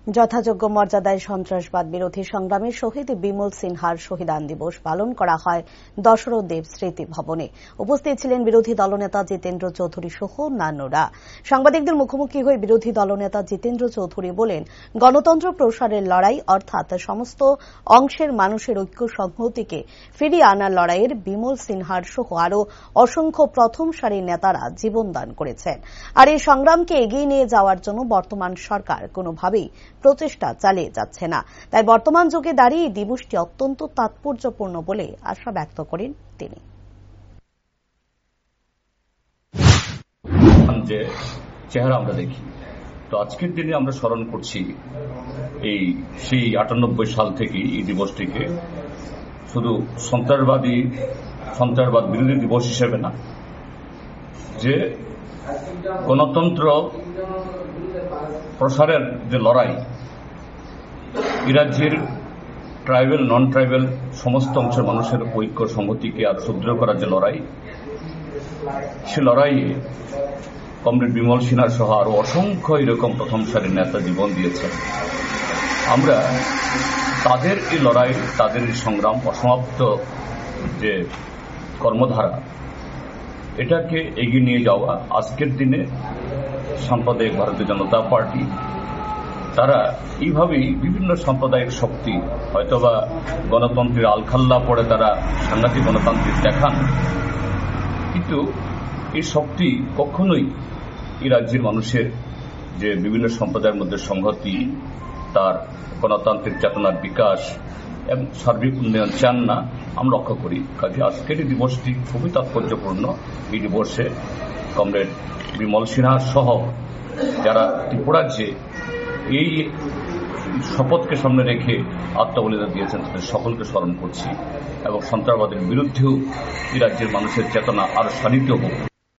যথাযোগ্য মর্যাদায় সন্ত্রাসবাদ বিরোধী সংগ্রামে শহীদ বিমল সিনহার শহীদান দিবস পালন করা হয় দশরথ দেব স্মৃতি ভবনে। উপস্থিত ছিলেন বিরোধী দলনেতা জিতেন্দ্র চৌধুরী সহ অন্যান্যরা। সাংবাদিকদের মুখোমুখি হয়ে বিরোধী দলনেতা জিতেন্দ্র চৌধুরী বলেন, গণতন্ত্র প্রসারের লড়াই অর্থাৎ সমস্ত অংশের মানুষের ঐক্য সংহতিকে ফিরিয়ে আনার লড়াইয়ের বিমল সিনহার সহ আরও অসংখ্য প্রথম সারির নেতারা জীবনদান করেছেন। আর এই সংগ্রামকে এগিয়ে নিয়ে যাওয়ার জন্য বর্তমান সরকার কোনোভাবেই প্রচেষ্টা চালিয়ে যাচ্ছে না। তাই বর্তমান যুগে দাঁড়িয়ে এই দিবসটি অত্যন্ত তাৎপর্যপূর্ণ বলে আশা ব্যক্ত করেন তিনি। যে চেহারা আমরা দেখি, তো আজকের দিনে আমরা স্মরণ করছি সেই 98 সাল থেকে এই দিবসটিকে শুধু সন্ত্রাসবাদ বিরোধী দিবস হিসেবে না, যে গণতন্ত্র প্রসারের যে লড়াই, এই রাজ্যের ট্রাইবেল নন ট্রাইবেল সমস্ত অংশের মানুষের ঐক্য সংহতিকে আর সুদৃঢ় করার যে লড়াই, সে লড়াইয়ে কমরেড বিমল সিনহা সহ আরো অসংখ্য এরকম প্রথম সারির নেতা জীবন দিয়েছেন। আমরা তাদের এই লড়াই, তাদের এই সংগ্রাম, অসমাপ্ত যে কর্মধারা, এটাকে এগিয়ে নিয়ে যাওয়া আজকের দিনে সাম্প্রদায়িক ভারতীয় জনতা পার্টি তারা এইভাবেই বিভিন্ন সাম্প্রদায়িক শক্তি, হয়তোবা গণতন্ত্রের আলখাল্লা পড়ে তারা সাংঘাতিক গণতান্ত্রিক দেখান, কিন্তু এই শক্তি কখনোই এই রাজ্যের মানুষের যে বিভিন্ন সম্প্রদায়ের মধ্যে সংহতি, তার গণতান্ত্রিক চেতনার বিকাশ এবং সার্বিক উন্নয়ন চান না, আমরা লক্ষ্য করি। কাজে আজকের এই দিবসটি খুবই তাৎপর্যপূর্ণ। এই দিবসে কমরেড বিমল সিনহা সহ যারা ত্রিপুরাজ্যে এই শপথকে সামনে রেখে আত্মবলিদান দিয়েছেন, তাদের সকলকে স্মরণ করছি এবং সন্ত্রাসবাদের বিরুদ্ধেও এই রাজ্যের মানুষের চেতনা আরো শানিত হোক।